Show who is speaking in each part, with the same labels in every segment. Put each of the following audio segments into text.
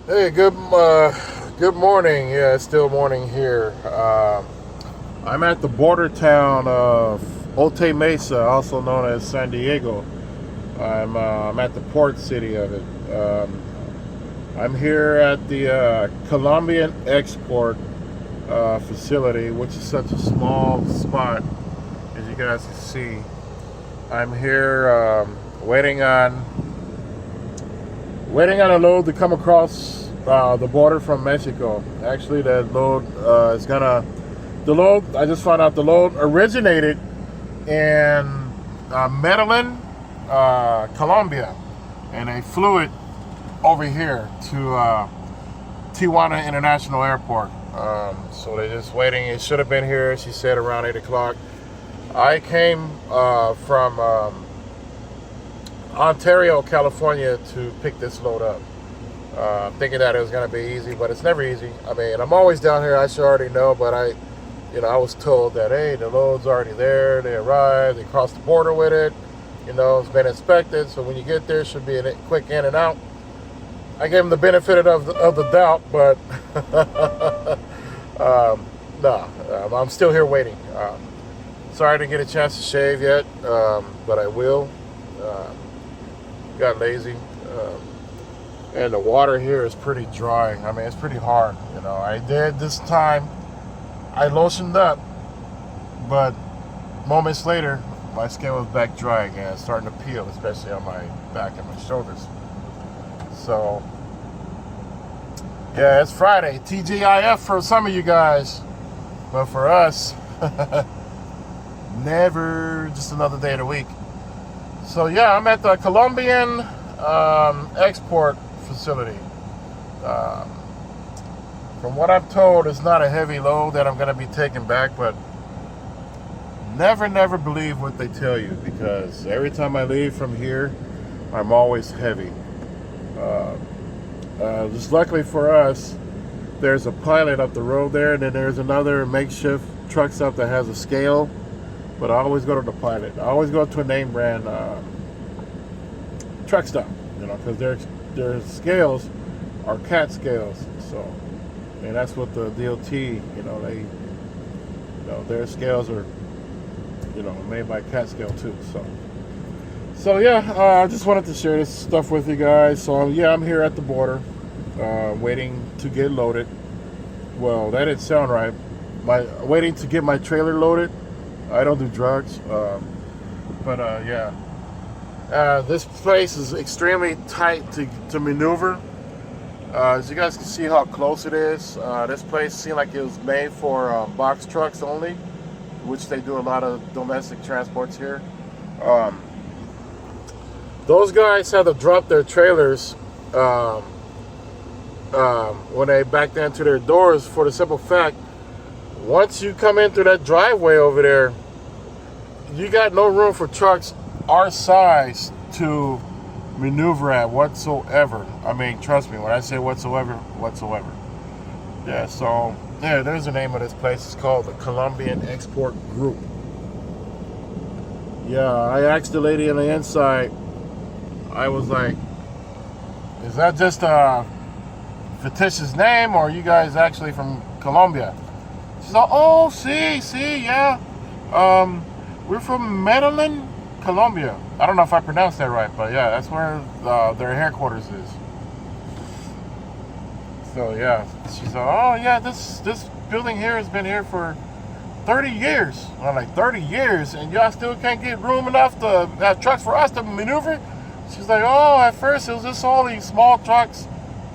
Speaker 1: Hey, good morning. Yeah, it's still morning here. I'm at the border town of Otay Mesa, also known as San Diego. I'm at the port city of it. I'm here at the Colombian export facility, which is such a small spot, as you guys can see. I'm here waiting on a load to come across the border from Mexico. Actually, that load is gonna. The load, I just found out the load originated in Medellin, Colombia, and they flew it over here to Tijuana International Airport. So they're just waiting. It should have been here, she said, around 8 o'clock. I came from Ontario, California to pick this load up. Thinking that it was going to be easy, but it's never easy. I mean, I'm always down here. I should already know, but I was told that, hey, the load's already there. They arrived. They crossed the border with it. It's been inspected. So when you get there, it should be a quick in and out. I gave them the benefit of the doubt, but no, I'm still here waiting. Sorry I didn't get a chance to shave yet, but I will. Got lazy. And the water here is pretty dry. I mean, it's pretty hard. I did this time. I lotioned up, but moments later, my skin was back dry again, starting to peel, especially on my back and my shoulders. So, yeah, it's Friday. TGIF for some of you guys, but for us, never, just another day of the week. So, yeah, I'm at the Colombian export facility. From what I'm told, it's not a heavy load that I'm going to be taking back, but never believe what they tell you, because every time I leave from here, I'm always heavy. Just luckily for us, there's a pilot up the road there, and then there's another makeshift truck stop that has a scale, but I always go to the pilot. I always go to a name brand truck stop, because their scales are cat scales. So, and that's what the DOT, their scales are, made by cat scale too. So yeah, I just wanted to share this stuff with you guys. So yeah, I'm here at the border, waiting to get loaded. Well, that didn't sound right. Waiting to get my trailer loaded. I don't do drugs, but yeah. This place is extremely tight to maneuver. As you guys can see how close it is. This place seemed like it was made for box trucks only, which they do a lot of domestic transports here. Those guys had to drop their trailers when they backed into their doors, for the simple fact, once you come in through that driveway over there, you got no room for trucks our size to maneuver at whatsoever. I mean, trust me when I say whatsoever. Yeah, so yeah, there's the name of this place. It's called the Colombian Export Group. Yeah, I asked the lady on the inside, I was like, is that just a fictitious name, or are you guys actually from Colombia? She's like, oh, see, yeah. We're from Medellin, Colombia. I don't know if I pronounced that right, but yeah, that's where their headquarters is. So yeah, she's like, oh yeah, this building here has been here for 30 years. I'm like, 30 years, and y'all still can't get room enough to have trucks for us to maneuver? She's like, oh, at first it was just all these small trucks,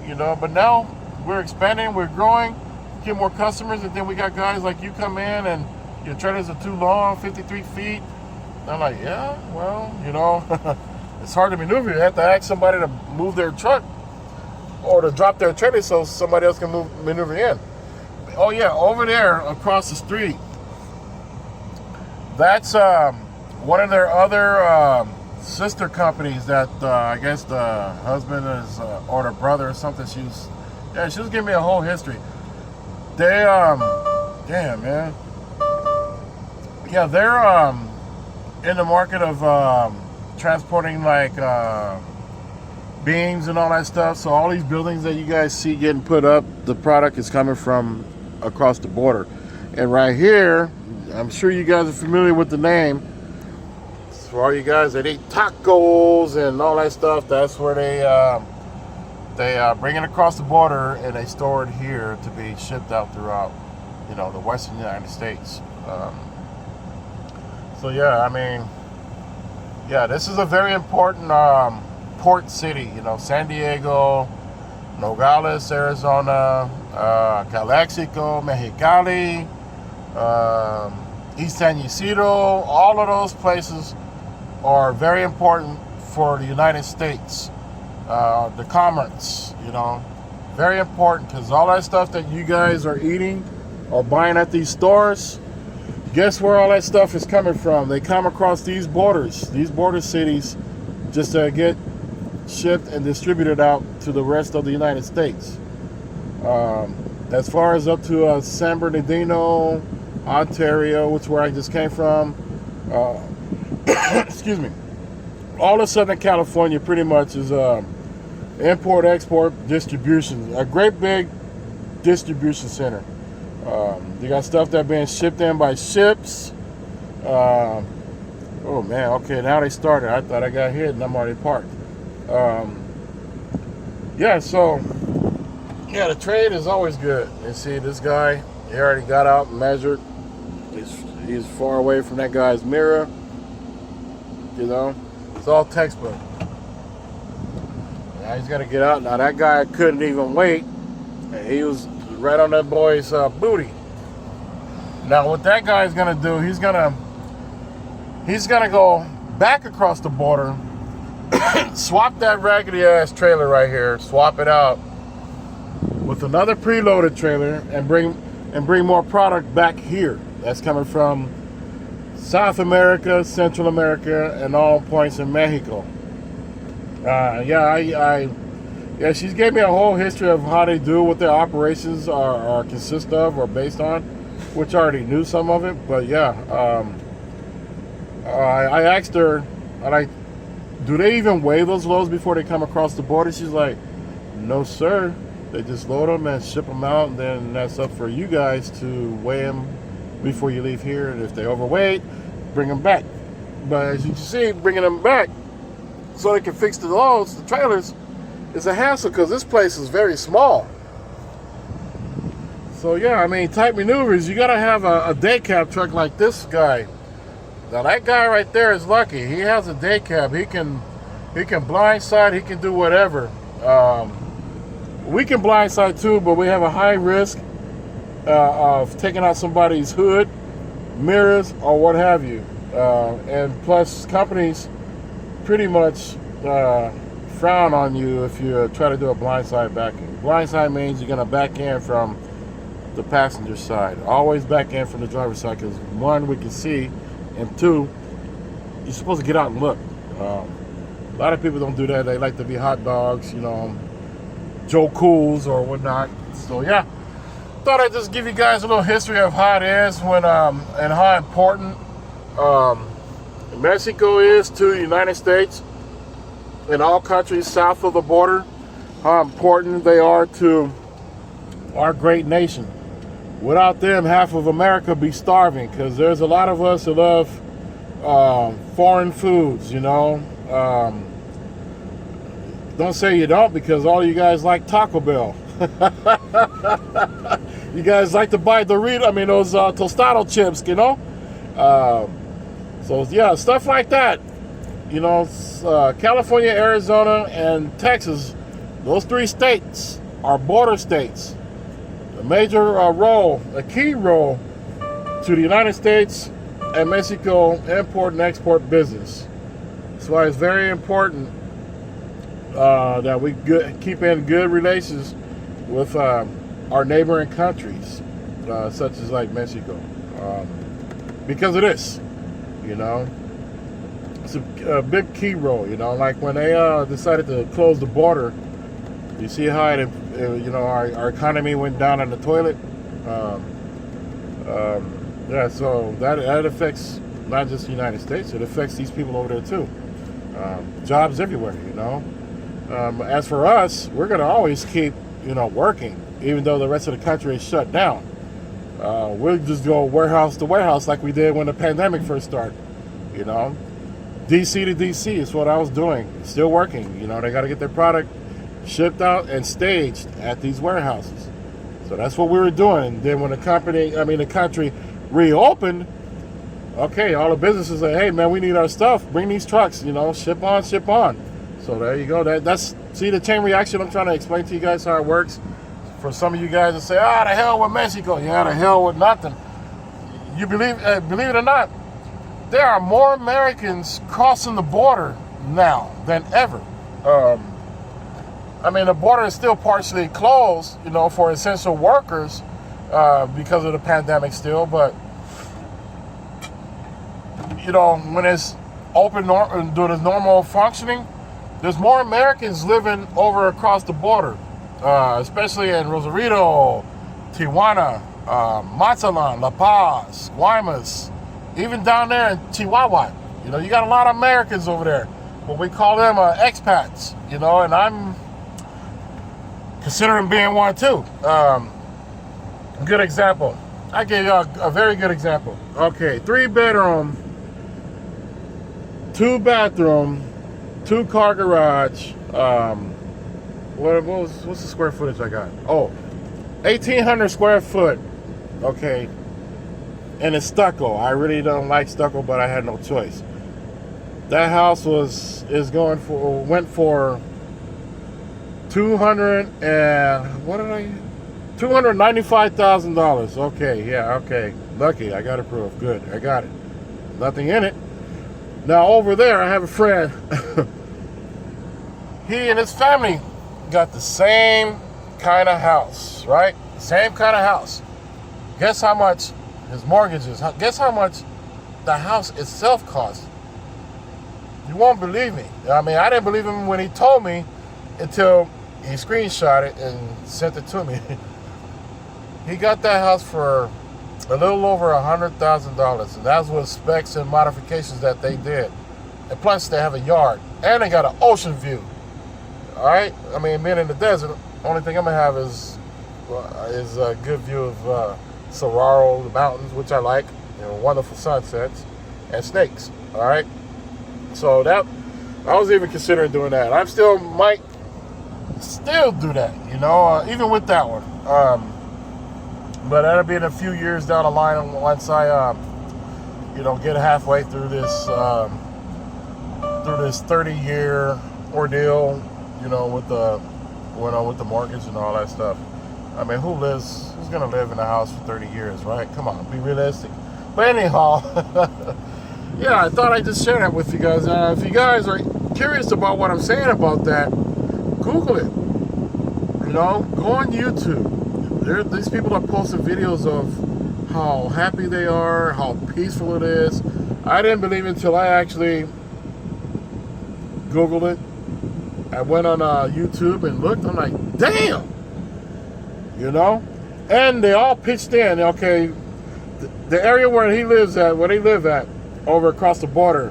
Speaker 1: but now we're expanding, we're growing, get more customers, and then we got guys like you come in and your trailers are too long, 53 feet. And I'm like, yeah, well, it's hard to maneuver. You have to ask somebody to move their truck or to drop their trailer so somebody else can maneuver in. Oh yeah, over there across the street, that's one of their other sister companies that I guess the husband is or the brother or something. She was giving me a whole history. They damn man, yeah, they're in the market of transporting like beams and all that stuff. So all these buildings that you guys see getting put up, the product is coming from across the border. And right here, I'm sure you guys are familiar with the name. For all you guys that eat tacos and all that stuff, that's where they bring it across the border and they store it here to be shipped out throughout, the Western United States. So yeah, I mean, yeah, this is a very important port city. San Diego, Nogales, Arizona, Calexico, Mexicali, East San Ysidro, all of those places are very important for the United States. The commerce, very important, because all that stuff that you guys are eating or buying at these stores, guess where all that stuff is coming from? They come across these border cities, just to get shipped and distributed out to the rest of the United States. As far as up to San Bernardino, Ontario, which is where I just came from, excuse me, all of Southern California pretty much is import, export, distribution, a great big distribution center. You got stuff that being shipped in by ships. Oh man, okay, now they started. I thought I got hit and I'm already parked. Yeah, so yeah, the trade is always good. You see this guy, he already got out and measured. He's far away from that guy's mirror. It's all textbook. Now he's gonna get out. Now that guy couldn't even wait. He was right on that boy's booty. Now what that guy's gonna do, he's gonna go back across the border, swap that raggedy ass trailer right here, swap it out with another preloaded trailer, and bring more product back here. That's coming from South America, Central America, and all points in Mexico. Yeah, she's gave me a whole history of how they do, what their operations are consist of or based on, which I already knew some of it. But yeah, I asked her, do they even weigh those loads before they come across the border? She's like, no sir, they just load them and ship them out, and then that's up for you guys to weigh them before you leave here, and if they overweight, bring them back. But as you can see, bringing them back so they can fix the loads, the trailers, is a hassle because this place is very small. So yeah, I mean, tight maneuvers, you gotta have a day cab truck like this guy. Now that guy right there is lucky. He has a day cab. He can blindside, he can do whatever. We can blindside too, but we have a high risk of taking out somebody's hood, mirrors, or what have you. And plus, companies pretty much frown on you if you try to do a blindside backing. Blindside means you're going to back in from the passenger side. Always back in from the driver's side, because one, we can see, and two, you're supposed to get out and look. A lot of people don't do that. They like to be hot dogs, Joe Cools or whatnot. So yeah, thought I'd just give you guys a little history of how it is when and how important Mexico is to the United States and all countries south of the border. How important they are to our great nation. Without them, half of America be starving, because there's a lot of us that love foreign foods. Don't say you don't, because all you guys like Taco Bell. You guys like to buy those tostado chips, So yeah, stuff like that. California, Arizona, and Texas, those three states are border states. A major role, a key role to the United States and Mexico import and export business. That's why it's very important that we keep in good relations with our neighboring countries, such as like Mexico, because of this. It's a big key role. Like when they decided to close the border, you see how our economy went down in the toilet. Yeah, so that affects not just the United States; it affects these people over there too. Jobs everywhere, As for us, we're going to always keep, working, even though the rest of the country is shut down. We'll just go warehouse to warehouse like we did when the pandemic first started. DC to DC is what I was doing. Still working. They got to get their product shipped out and staged at these warehouses. So that's what we were doing. And then when the country reopened, okay, all the businesses say, hey man, we need our stuff. Bring these trucks, ship on, ship on. So there you go. That's see the chain reaction. I'm trying to explain to you guys how it works. For some of you guys to say, the hell with Mexico. Yeah, the hell with nothing. You believe it or not, there are more Americans crossing the border now than ever. The border is still partially closed, for essential workers because of the pandemic still. But, when it's open, doing its normal functioning, there's more Americans living over across the border, especially in Rosarito, Tijuana, Mazatlan, La Paz, Guaymas, even down there in Chihuahua. You got a lot of Americans over there. But we call them expats, and I'm considering being one too. Good example. I gave you a very good example. Okay, 3-bedroom, 2-bathroom, 2-car garage. What's the square footage I got? 1,800 square foot. Okay, and it's stucco. I really don't like stucco, but I had no choice. That house went for $295,000. Okay. Lucky, I got approved. Good, I got it. Nothing in it. Now over there, I have a friend. He and his family got the same kind of house, right? Same kind of house. Guess how much his mortgage is? Guess how much the house itself cost? You won't believe me. I didn't believe him when he told me until he screenshot it and sent it to me. He got that house for a little over $100,000, and that's with specs and modifications that they did. And plus, they have a yard, and they got an ocean view. All right, being in the desert, only thing I'm gonna have is a good view of Saguaro, the mountains, which I like. Wonderful sunsets and snakes. All right, so that I was even considering doing that. I might still do that, even with that one. But that'll be in a few years down the line once I, get halfway through this 30-year ordeal, with the mortgage and all that stuff. Who's gonna live in a house for 30 years, right? Come on, be realistic. But anyhow, yeah, I thought I'd just share that with you guys. If you guys are curious about what I'm saying about that, Google it. Go on YouTube. These people are posting videos of how happy they are, how peaceful it is. I didn't believe it until I actually Googled it. I went on YouTube and looked. I'm like, damn! And they all pitched in. Okay, the area where they live at, over across the border,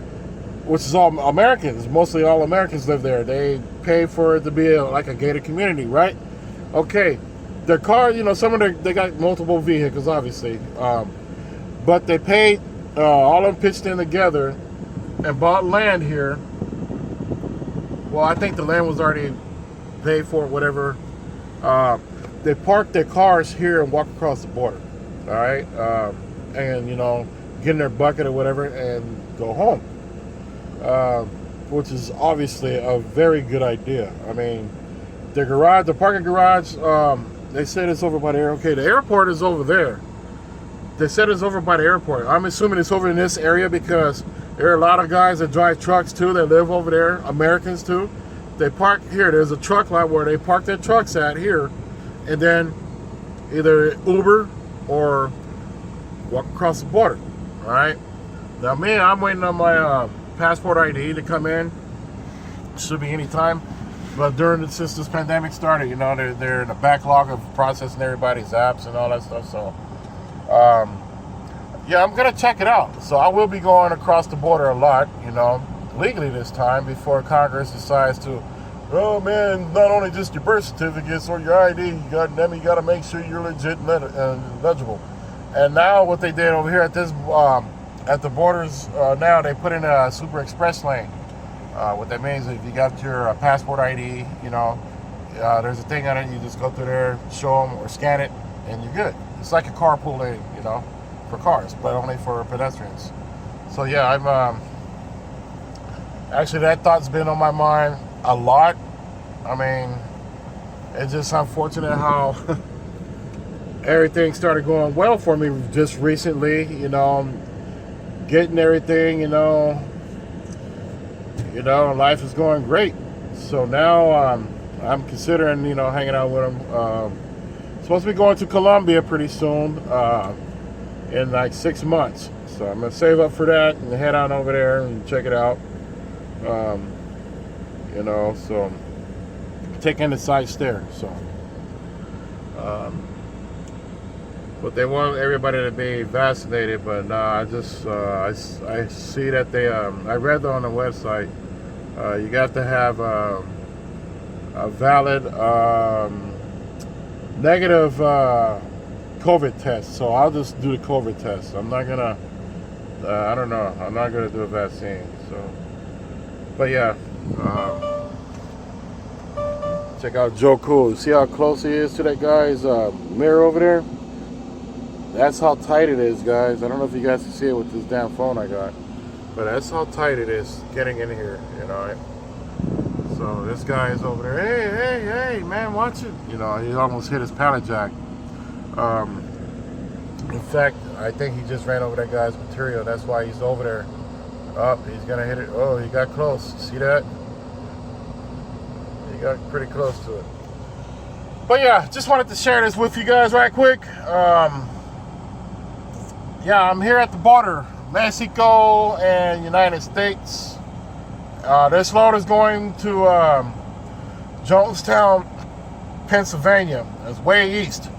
Speaker 1: which is all Americans, mostly all Americans live there. They pay for it to be like a gated community, right? Okay. Their car, they got multiple vehicles, obviously, but they paid, all of them pitched in together and bought land here. Well, I think the land was already paid for, whatever. They parked their cars here and walk across the border, all right, and get in their bucket or whatever and go home, which is obviously a very good idea. The parking garage. They said it's over by the airport. Okay, the airport is over there. They said it's over by the airport. I'm assuming it's over in this area because there are a lot of guys that drive trucks too that live over there, Americans too. They park here. There's a truck lot where they park their trucks at here, and then either Uber or walk across the border. All right. Now, I'm waiting on my passport ID to come in. Should be any time. But since this pandemic started, they're in a backlog of processing everybody's apps and all that stuff. So, yeah, I'm gonna check it out. So I will be going across the border a lot, legally this time before Congress decides to oh man, not only just your birth certificates or your ID, you got to make sure you're legit and legible. And now what they did over here at this at the borders now, they put in a super express lane. What that means is if you got your passport ID, there's a thing on it. You just go through there, show them or scan it, and you're good. It's like a carpool lane, for cars, but only for pedestrians. So yeah, I'm actually that thought's been on my mind a lot. I mean, it's just unfortunate how everything started going well for me just recently. Getting everything, life is going great. So now I'm considering, hanging out with him. Supposed to be going to Colombia pretty soon, in like 6 months. So I'm gonna save up for that and head on over there and check it out. So taking the sights there. So, but they want everybody to be vaccinated. But no, I just I see that they I read on the website you got to have a valid negative COVID test. So I'll just do the COVID test. I'm not gonna I don't know. I'm not gonna do a vaccine. So, but yeah. Check out Joe Cool. See how close he is to that guy's mirror over there? That's how tight it is, guys. I don't know if you guys can see it with this damn phone I got, but that's how tight it is getting in here, So this guy is over there. Hey, man, watch it. He almost hit his pallet jack. In fact, I think he just ran over that guy's material. That's why he's over there. He's gonna hit it. Oh, he got close. See that? He got pretty close to it. But yeah, just wanted to share this with you guys right quick. I'm here at the border, Mexico and United States. This load is going to Jonestown, Pennsylvania. It's way east.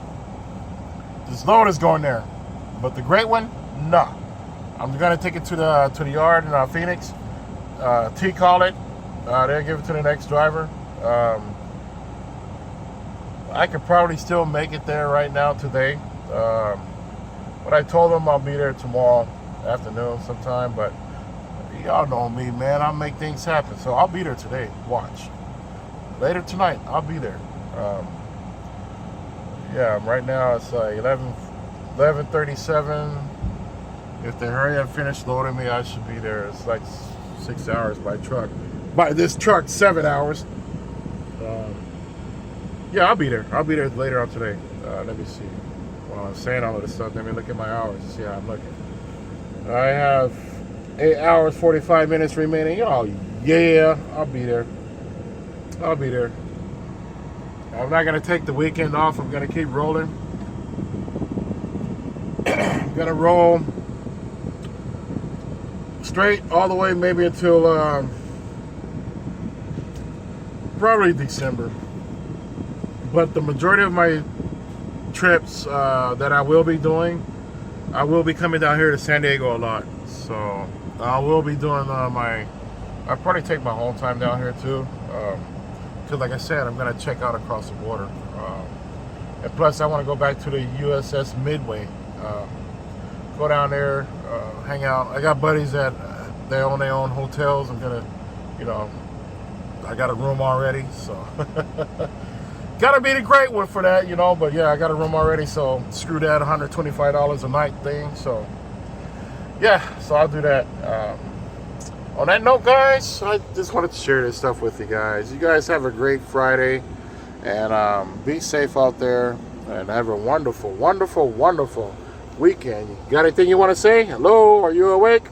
Speaker 1: This load is going there, but the great one, no. I'm gonna take it to the yard in Phoenix. Call it. They'll give it to the next driver. I could probably still make it there right now today. But I told them I'll be there tomorrow afternoon sometime. But y'all know me, man. I'll make things happen. So I'll be there today. Watch. Later tonight, I'll be there. Right now it's 11:37. If they hurry and finish loading me, I should be there. It's like 6 hours by truck. By this truck, 7 hours. I'll be there. I'll be there later on today. Let me see. While I'm saying all of this stuff, let me look at my hours and see how I'm looking. I have 8 hours, 45 minutes remaining. Oh, yeah, I'll be there. I'll be there. I'm not going to take the weekend off. I'm going to keep rolling. I'm going to roll straight all the way maybe until probably December. But the majority of my trips that I will be doing, I will be coming down here to San Diego a lot. So I will be doing I'll probably take my whole time down here too. Because like I said, I'm going to check out across the border. And plus I want to go back to the USS Midway. Go down there, hang out. I got buddies that they own their own hotels. I'm going to, I got a room already. So gotta be the great one for that, but yeah, I got a room already, so screw that $125 a night thing. So yeah, so I'll do that. On that note, guys, I just wanted to share this stuff with you guys. You guys have a great Friday, and be safe out there, and have a wonderful, wonderful, wonderful weekend. You got anything you want to say? Hello, are you awake?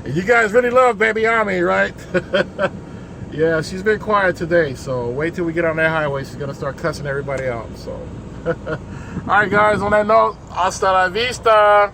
Speaker 1: You guys really love Baby Ami, right? Yeah, she's been quiet today, so wait till we get on that highway. She's going to start cussing everybody out. So, all right, guys, on that note, hasta la vista.